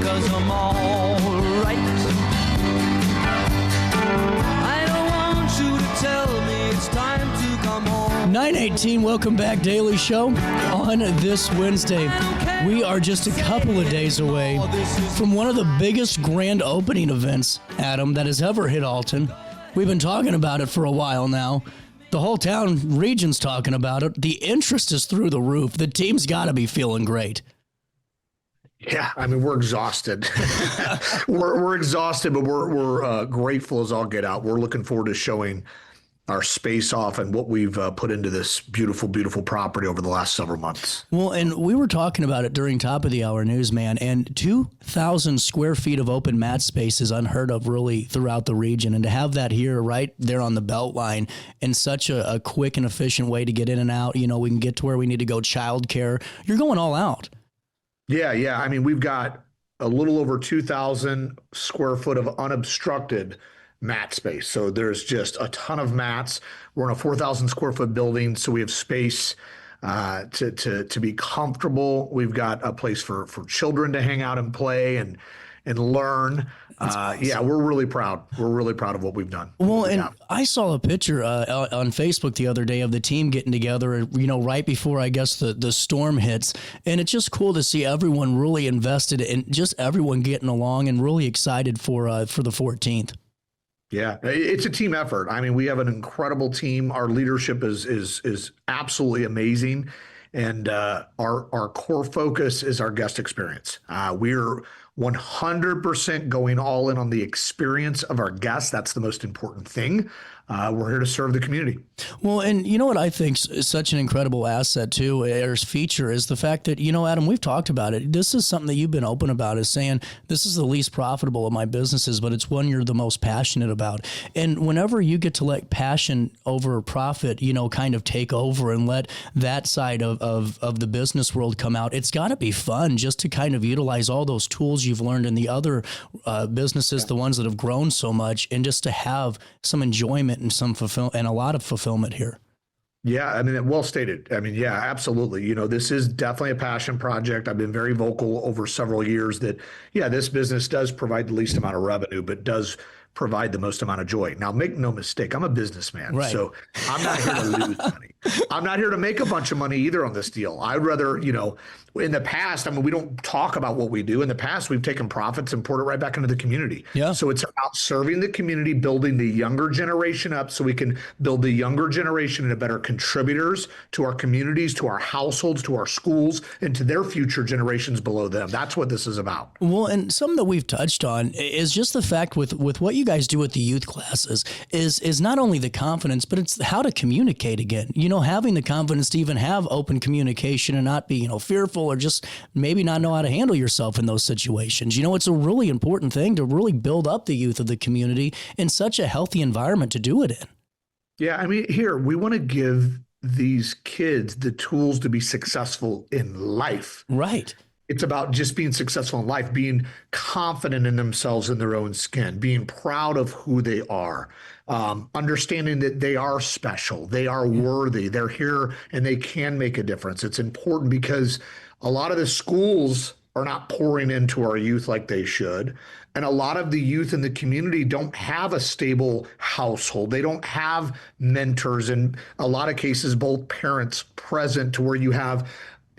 'cause I'm all right. I don't want you to tell me it's time to come home. 9:18, welcome back, Daily Show. On this Wednesday, we are just a couple of days away from one of the biggest grand opening events, Adam, that has ever hit Alton. We've been talking about it for a while now. The whole town region's talking about it. The interest is through the roof. The team's got to be feeling great. Yeah, I mean, we're exhausted. we're exhausted, but we're grateful as all get out. We're looking forward to showing our space off and what we've put into this beautiful, beautiful property over the last several months. Well, and we were talking about it during Top of the Hour News, man, and 2,000 square feet of open mat space is unheard of really throughout the region. And to have that here right there on the Beltline in such a quick and efficient way to get in and out, you know, we can get to where we need to go, childcare. You're going all out. Yeah. I mean, we've got a little over 2,000 square foot of unobstructed mat space. So there's just a ton of mats. We're in a 4,000 square foot building, so we have space to be comfortable. We've got a place for children to hang out and play and learn. Awesome. Yeah, we're really proud. We're really proud of what we've done. Well, and I saw a picture on Facebook the other day of the team getting together, you know, right before, I guess, the storm hits. And it's just cool to see everyone really invested and just everyone getting along and really excited for the 14th. Yeah, it's a team effort. I mean, we have an incredible team. Our leadership is absolutely amazing. And our core focus is our guest experience. We're 100% going all in on the experience of our guests. That's the most important thing. We're here to serve the community. Well, and you know what I think is such an incredible asset too, or feature, is the fact that, you know, Adam, we've talked about it. This is something that you've been open about, is saying this is the least profitable of my businesses, but it's one you're the most passionate about. And whenever you get to let passion over profit, you know, kind of take over and let that side of the business world come out, it's got to be fun just to kind of utilize all those tools you've learned in the other businesses, the ones that have grown so much, and just to have some enjoyment and some and a lot of fulfillment here. Yeah, I mean, well stated. I mean, yeah, absolutely. You know, this is definitely a passion project. I've been very vocal over several years that, yeah, this business does provide the least amount of revenue, but does provide the most amount of joy. Now, make no mistake, I'm a businessman, right. So I'm not here to lose money. I'm not here to make a bunch of money either on this deal. I'd rather, you know, in the past, I mean, we don't talk about what we do. In the past, we've taken profits and poured it right back into the community. Yeah. So it's about serving the community, building the younger generation up so we can build the younger generation into better contributors to our communities, to our households, to our schools, and to their future generations below them. That's what this is about. Well, and something that we've touched on is just the fact with what you guys do with the youth classes is not only the confidence, but it's how to communicate again. You know, having the confidence to even have open communication and not be, you know, fearful or just maybe not know how to handle yourself in those situations. You know, it's a really important thing to really build up the youth of the community in such a healthy environment to do it in. Yeah, I mean, here, we want to give these kids the tools to be successful in life. Right. It's about just being successful in life, being confident in themselves in their own skin, being proud of who they are, understanding that they are special, they are worthy, they're here and they can make a difference. It's important because a lot of the schools are not pouring into our youth like they should. And a lot of the youth in the community don't have a stable household. They don't have mentors. In a lot of cases, both parents present to where you have,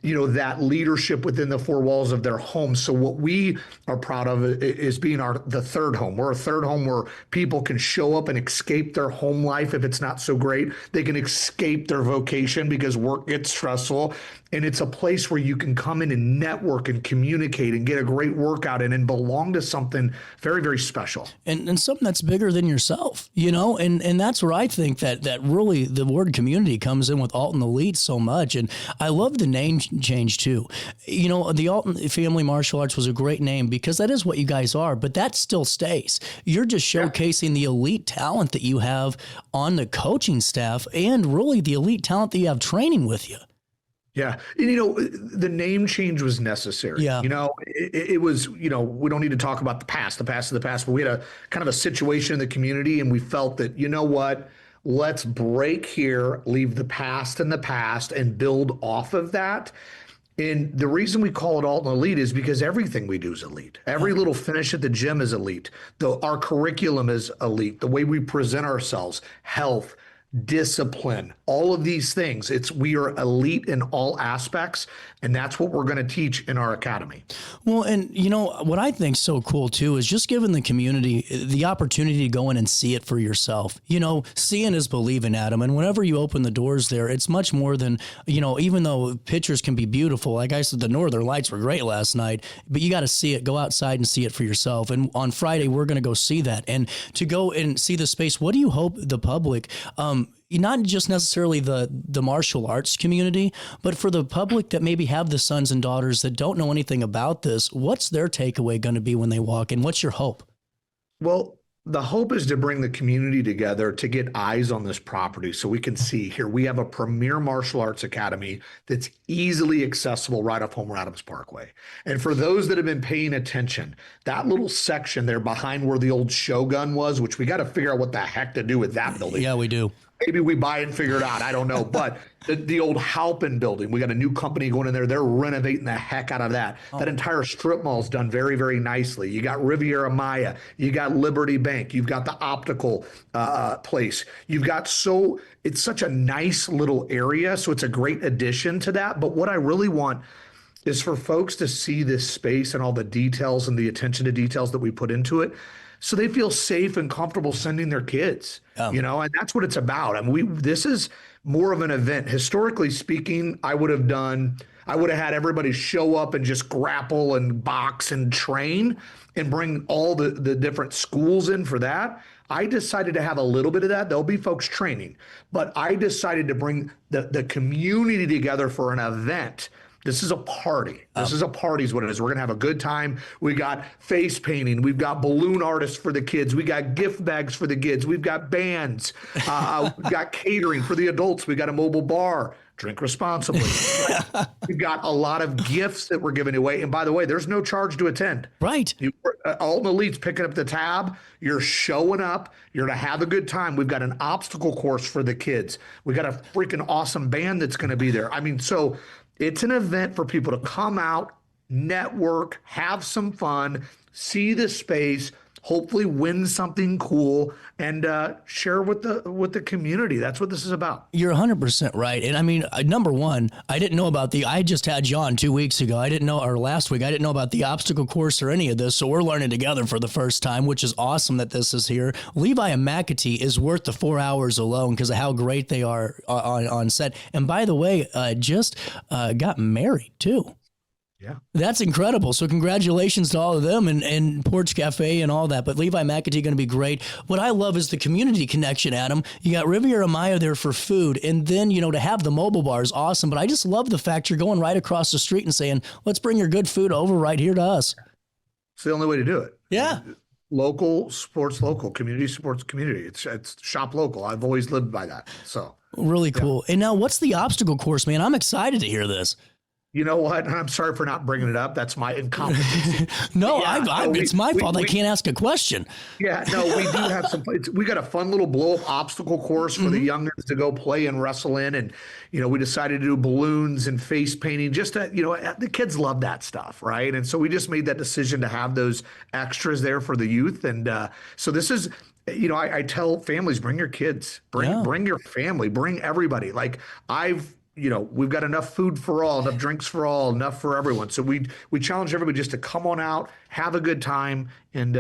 you know, that leadership within the four walls of their home. So what we are proud of is being the third home. We're a third home where people can show up and escape their home life if it's not so great. They can escape their vocation because work gets stressful. And it's a place where you can come in and network and communicate and get a great workout in and belong to something very, very special. And something that's bigger than yourself, you know, and that's where I think that really the word community comes in with Alton Elite so much. And I love the name change too. You know, the Alton Family Martial Arts was a great name because that is what you guys are, but that still stays. You're just showcasing the elite talent that you have on the coaching staff and really the elite talent that you have training with you. Yeah. And, you know, the name change was necessary. Yeah. You know, it was, you know, we don't need to talk about the past is the past, but we had a kind of a situation in the community and we felt that, you know what, let's break here, leave the past in the past and build off of that. And the reason we call it Alton Elite is because everything we do is elite. Every little finish at the gym is elite. Our curriculum is elite. The way we present ourselves, health, discipline, all of these things. We are elite in all aspects, and that's what we're going to teach in our academy. Well, and what I think so cool too is just giving the community the opportunity to go in and see it for yourself. Seeing is believing, Adam. And whenever you open the doors there, it's much more than, even though pictures can be beautiful. Like I said, the Northern Lights were great last night, but you got to see it, go outside and see it for yourself. And on Friday, we're going to go see that. And to go and see the space, what do you hope the public, not just necessarily the martial arts community, but for the public that maybe have the sons and daughters that don't know anything about this, what's their takeaway going to be when they walk in? What's your hope? Well, the hope is to bring the community together to get eyes on this property so we can see here. We have a premier martial arts academy that's easily accessible right off Homer Adams Parkway. And for those that have been paying attention, that little section there behind where the old Shogun was, which we got to figure out what the heck to do with that building. Yeah, we do. Maybe we buy it and figure it out. I don't know. But the old Halpin building, we got a new company going in there. They're renovating the heck out of that. That entire strip mall is done very, very nicely. You got Riviera Maya. You got Liberty Bank. You've got the optical place. You've got it's such a nice little area. So it's a great addition to that. But what I really want is for folks to see this space and all the details and the attention to details that we put into it, so they feel safe and comfortable sending their kids, and that's what it's about. I mean, this is more of an event. Historically speaking, I would have had everybody show up and just grapple and box and train and bring all the different schools in for that. I decided to have a little bit of that. There'll be folks training, but I decided to bring the community together for an event. This is a party. This is a party is what it is. We're going to have a good time. We got face painting. We've got balloon artists for the kids. We got gift bags for the kids. We've got bands. We've got catering for the adults. We got a mobile bar. Drink responsibly. We've got a lot of gifts that we're giving away. And by the way, there's no charge to attend. Right. Alton Elite's picking up the tab. You're showing up. You're to have a good time. We've got an obstacle course for the kids. We got a freaking awesome band that's going to be there. I mean, so it's an event for people to come out, network, have some fun, see the space, hopefully win something cool, and share with the community. That's what this is about. You're 100% right. And I mean, number one, I didn't know about I just had you on 2 weeks ago. Or last week, I didn't know about the obstacle course or any of this. So we're learning together for the first time, which is awesome that this is here. Levi and McAtee is worth the 4 hours alone because of how great they are on set. And by the way, just got married too. Yeah. That's incredible. So congratulations to all of them and Porch Cafe and all that. But Levi McAtee going to be great. What I love is the community connection, Adam. You got Riviera Maya there for food. And then, to have the mobile bar is awesome. But I just love the fact you're going right across the street and saying, let's bring your good food over right here to us. It's the only way to do it. Yeah. Local sports local, community supports community. It's shop local. I've always lived by that. So really cool. And now what's the obstacle course, man? I'm excited to hear this. You know what? I'm sorry for not bringing it up. That's my incompetence. No, it's my fault. I can't ask a question. Yeah, no, we do have some. We got a fun little blow-up obstacle course for the youngins to go play and wrestle in, and we decided to do balloons and face painting. Just to, the kids love that stuff, right? And so we just made that decision to have those extras there for the youth, and so this is. I tell families, bring your kids, bring your family, bring everybody. Like we've got enough food for all, enough drinks for all, enough for everyone. So we challenge everybody just to come on out, have a good time, and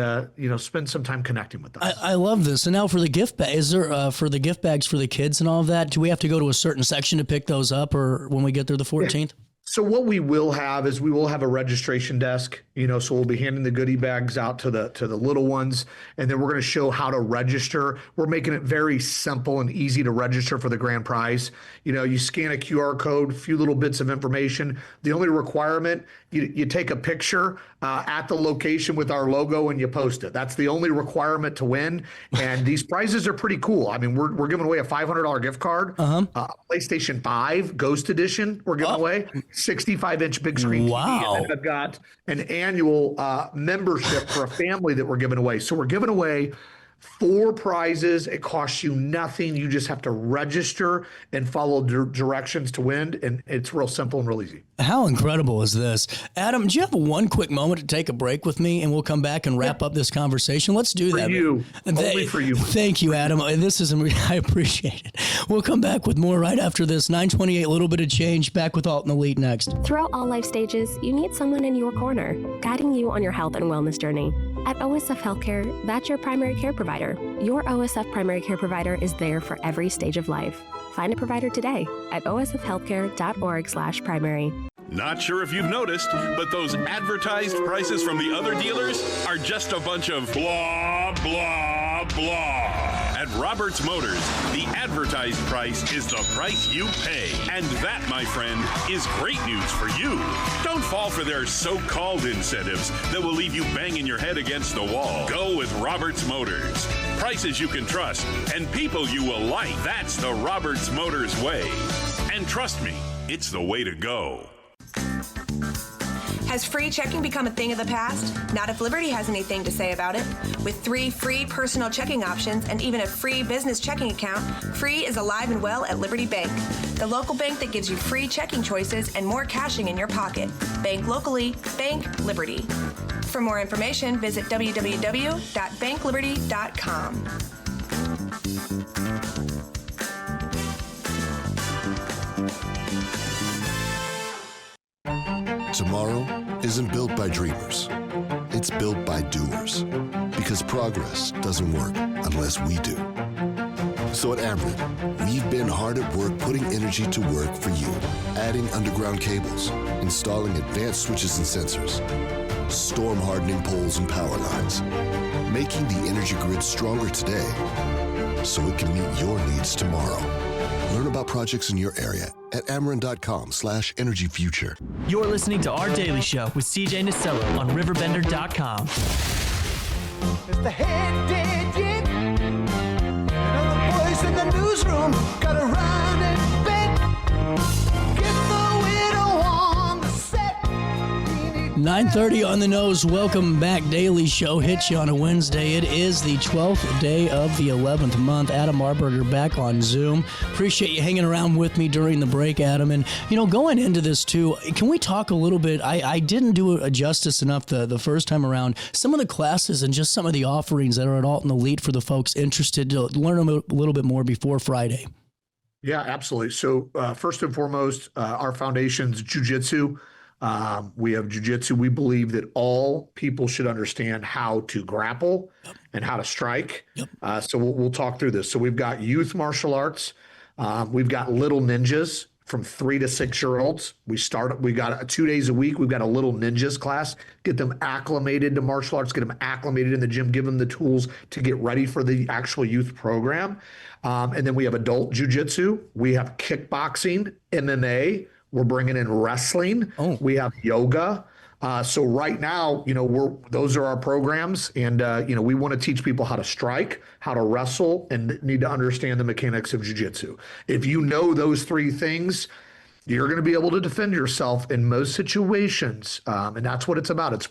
spend some time connecting with us. I love this. And now for the gift bag, is there for the gift bags for the kids and all of that? Do we have to go to a certain section to pick those up, or when we get there the 14th? Yeah. So what we will have is we will have a registration desk, so we'll be handing the goodie bags out to the little ones, and then we're going to show how to register. We're making it very simple and easy to register for the grand prize. You scan a QR code, a few little bits of information. The only requirement, you take a picture at the location with our logo and you post it. That's the only requirement to win. And these prizes are pretty cool. I mean, we're giving away a $500 gift card, PlayStation 5 Ghost Edition. We're giving away 65-inch big screen TV. And then I've got an annual membership for a family that we're giving away. So we're giving away 4 prizes. It costs you nothing. You just have to register and follow directions to win. And it's real simple and real easy. How incredible is this? Adam, do you have one quick moment to take a break with me and we'll come back and wrap up this conversation? Let's do that. For you. Only for you. Thank you, Adam. I appreciate it. We'll come back with more right after this. 928, little bit of change. Back with Alton Elite next. Throughout all life stages, you need someone in your corner, guiding you on your health and wellness journey. At OSF Healthcare, that's your primary care provider. Your OSF primary care provider is there for every stage of life. Find a provider today at osfhealthcare.org/primary. Not sure if you've noticed, but those advertised prices from the other dealers are just a bunch of blah, blah, blah. At Roberts Motors, the advertised price is the price you pay. And that, my friend, is great news for you. Don't fall for their so-called incentives that will leave you banging your head against the wall. Go with Roberts Motors. Prices you can trust and people you will like. That's the Roberts Motors way. And trust me, it's the way to go. Has free checking become a thing of the past? Not if Liberty has anything to say about it. With 3 free personal checking options and even a free business checking account, free is alive and well at Liberty Bank, the local bank that gives you free checking choices and more cashing in your pocket. Bank locally, bank Liberty. For more information, visit www.bankliberty.com. Tomorrow isn't built by dreamers. It's built by doers. Because progress doesn't work unless we do. So at Ameren, we've been hard at work putting energy to work for you. Adding underground cables, installing advanced switches and sensors, storm hardening poles and power lines, making the energy grid stronger today so it can meet your needs tomorrow. Learn about projects in your area at Ameren.com/energyfuture. You're listening to Our Daily Show with CJ Nasello on RiverBender.com. It's the head digit. And all the boys in the newsroom gotta run and bet. Get the widow on the set. 9:30 on the nose. Welcome back. Daily Show hits you on a Wednesday. It is the 12th day of the 11th month. Adam Marburger back on Zoom. Appreciate you hanging around with me during the break, Adam. And, going into this, too, can we talk a little bit? I didn't do a justice enough the first time around. Some of the classes and just some of the offerings that are at Alton Elite for the folks interested to learn a little bit more before Friday. Yeah, absolutely. So first and foremost, our foundation's Jiu Jitsu. We have Jiu Jitsu. We believe that all people should understand how to grapple and how to strike. So we'll talk through this. So we've got youth martial arts. We've got little ninjas from 3 to 6-year-olds. We got 2 days a week. We've got a little ninjas class, get them acclimated to martial arts, get them acclimated in the gym, give them the tools to get ready for the actual youth program. And then we have adult jiu-jitsu. We have kickboxing, MMA. We're bringing in wrestling. We have yoga. So right now, those are our programs, and we want to teach people how to strike, how to wrestle, and need to understand the mechanics of jiu-jitsu. If you know those 3 things, you're going to be able to defend yourself in most situations, and that's what it's about. It's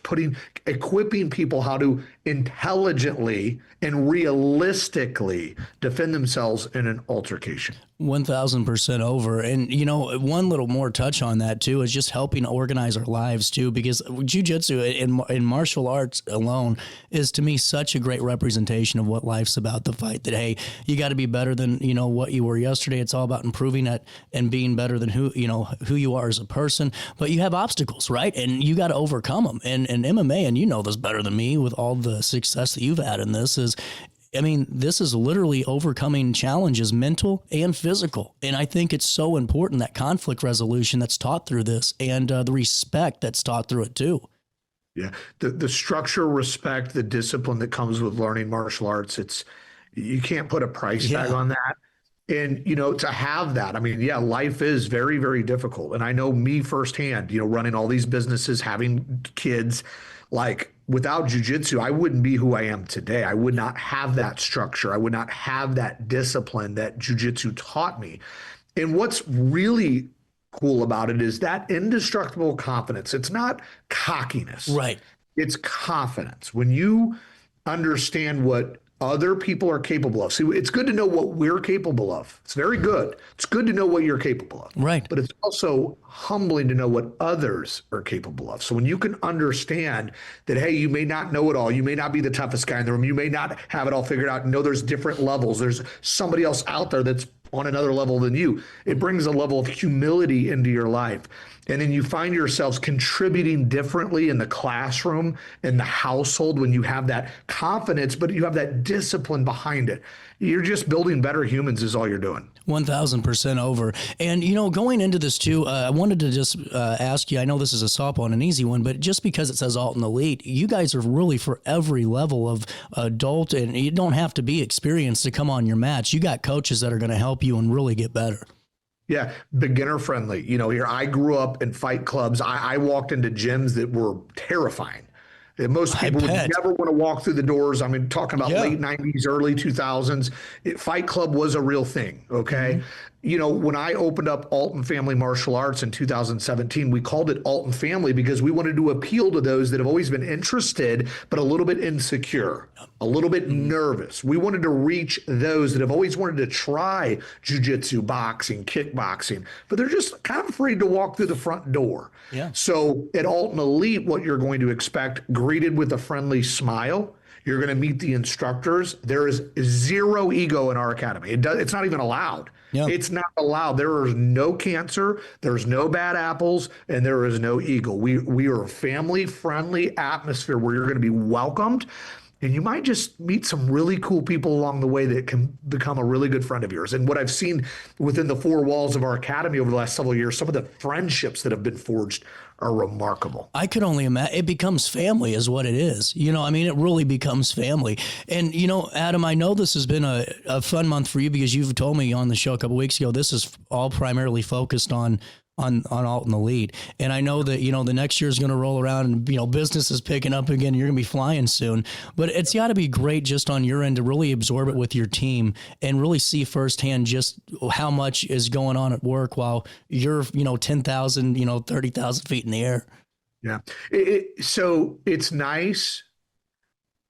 equipping people how to intelligently and realistically defend themselves in an altercation. 1,000% over. And, one little more touch on that, too, is just helping organize our lives, too, because jiu-jitsu in martial arts alone is, to me, such a great representation of what life's about. The fight that, hey, you got to be better than, what you were yesterday. It's all about improving it and being better than who you are as a person. But you have obstacles, right? And you got to overcome them. And MMA, and you know this better than me with all the success that you've had in this, this is literally overcoming challenges, mental and physical. And I think it's so important, that conflict resolution that's taught through this, and the respect that's taught through it too. Yeah. The structure, respect, the discipline that comes with learning martial arts, you can't put a price tag on that. And, to have that, life is very, very difficult. And I know me firsthand, running all these businesses, having kids, without jiu-jitsu, I wouldn't be who I am today. I would not have that structure. I would not have that discipline that jiu-jitsu taught me. And what's really cool about it is that indestructible confidence. It's not cockiness. Right. It's confidence. When you understand what other people are capable of. See, it's good to know what we're capable of. It's very good. It's good to know what you're capable of. Right. But it's also humbling to know what others are capable of. So when you can understand that, hey, you may not know it all. You may not be the toughest guy in the room. You may not have it all figured out. No, there's different levels. There's somebody else out there that's on another level than you. It brings a level of humility into your life. And then you find yourselves contributing differently in the classroom, in the household, when you have that confidence, but you have that discipline behind it. You're just building better humans is all you're doing. 1,000% over. And, going into this too, I wanted to just ask you, I know this is a softball and an easy one, but just because it says Alton Elite, you guys are really for every level of adult, and you don't have to be experienced to come on your mats. You got coaches that are going to help you and really get better. Yeah, beginner friendly. Here, I grew up in fight clubs. I walked into gyms that were terrifying. Most people would never want to walk through the doors. I mean, talking about late 90s, early 2000s, Fight Club was a real thing, okay? Mm-hmm. When I opened up Alton Family Martial Arts in 2017, we called it Alton Family because we wanted to appeal to those that have always been interested, but a little bit insecure, a little bit nervous. We wanted to reach those that have always wanted to try jiu-jitsu, boxing, kickboxing, but they're just kind of afraid to walk through the front door. Yeah. So at Alton Elite, what you're going to expect, greeted with a friendly smile. You're going to meet the instructors. There is zero ego in our academy. It's not even allowed. Yep. It's not allowed. There is no cancer. There's no bad apples, and there is no ego. We are a family-friendly atmosphere where you're going to be welcomed, and you might just meet some really cool people along the way that can become a really good friend of yours. And what I've seen within the four walls of our academy over the last several years, some of the friendships that have been forged are remarkable. I could only imagine. It becomes family is what it is. It really becomes family. And, Adam, I know this has been a fun month for you because you've told me on the show a couple weeks ago, this is all primarily focused on Alton Elite. And I know that, the next year is going to roll around and, business is picking up again. You're going to be flying soon. But it's got to be great just on your end to really absorb it with your team and really see firsthand just how much is going on at work while you're, 10,000, 30,000 feet in the air. Yeah. So it's nice.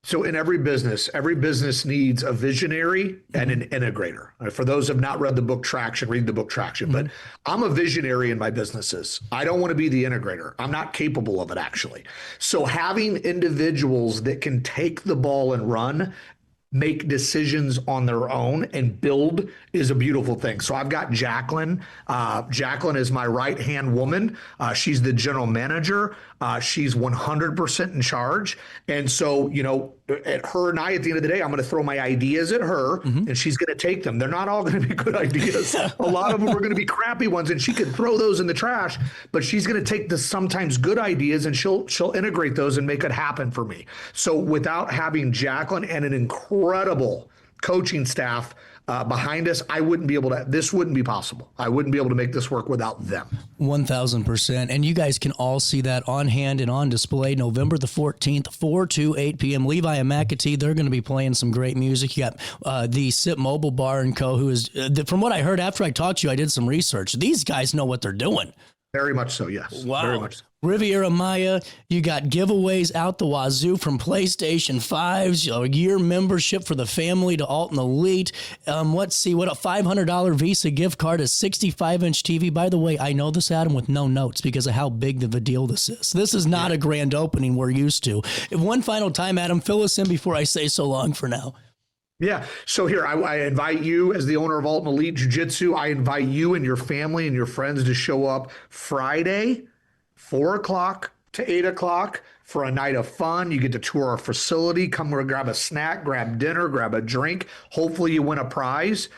So in every business needs a visionary and an integrator. For those who have not read the book Traction, read the book Traction. But I'm a visionary in my businesses. I don't want to be the integrator. I'm not capable of it, actually. So having individuals that can take the ball and run, make decisions on their own and build is a beautiful thing. So I've got Jacqueline. Jacqueline is my right-hand woman. She's the general manager. She's 100% in charge. And so, at her and I, at the end of the day, I'm going to throw my ideas at her and she's going to take them. They're not all going to be good ideas. A lot of them are going to be crappy ones and she could throw those in the trash, but she's going to take the sometimes good ideas and she'll integrate those and make it happen for me. So without having Jacqueline and an incredible coaching staff behind us, this wouldn't be possible. I wouldn't be able to make this work without them. 1,000%. And you guys can all see that on hand and on display November the 14th, 4 to 8 p.m. Levi and McAtee, they're going to be playing some great music. You got the Sip Mobile Bar and Co., who is, from what I heard after I talked to you, I did some research. These guys know what they're doing. Very much so, yes. Wow. Very much so. Riviera Maya, you got giveaways out the wazoo from PlayStation 5s, a year membership for the family to Alton Elite. Let's see, what a $500 Visa gift card, a 65-inch TV. By the way, I know this, Adam, with no notes because of how big of a deal this is. This is not a grand opening we're used to. One final time, Adam, fill us in before I say so long for now. Yeah. So here, I invite you as the owner of Alton Elite Jiu Jitsu. I invite you and your family and your friends to show up Friday, 4 o'clock to 8 o'clock for a night of fun. You get to tour our facility, come grab a snack, grab dinner, grab a drink. Hopefully you win a prize.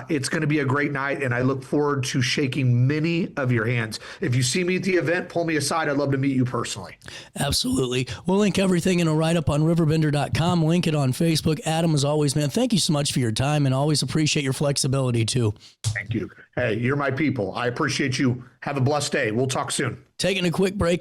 It's going to be a great night, and I look forward to shaking many of your hands. If you see me at the event, pull me aside. I'd love to meet you personally. Absolutely. We'll link everything in a write-up on RiverBender.com. Link it on Facebook. Adam, as always, man, thank you so much for your time, and always appreciate your flexibility, too. Thank you. Hey, you're my people. I appreciate you. Have a blessed day. We'll talk soon. Taking a quick break.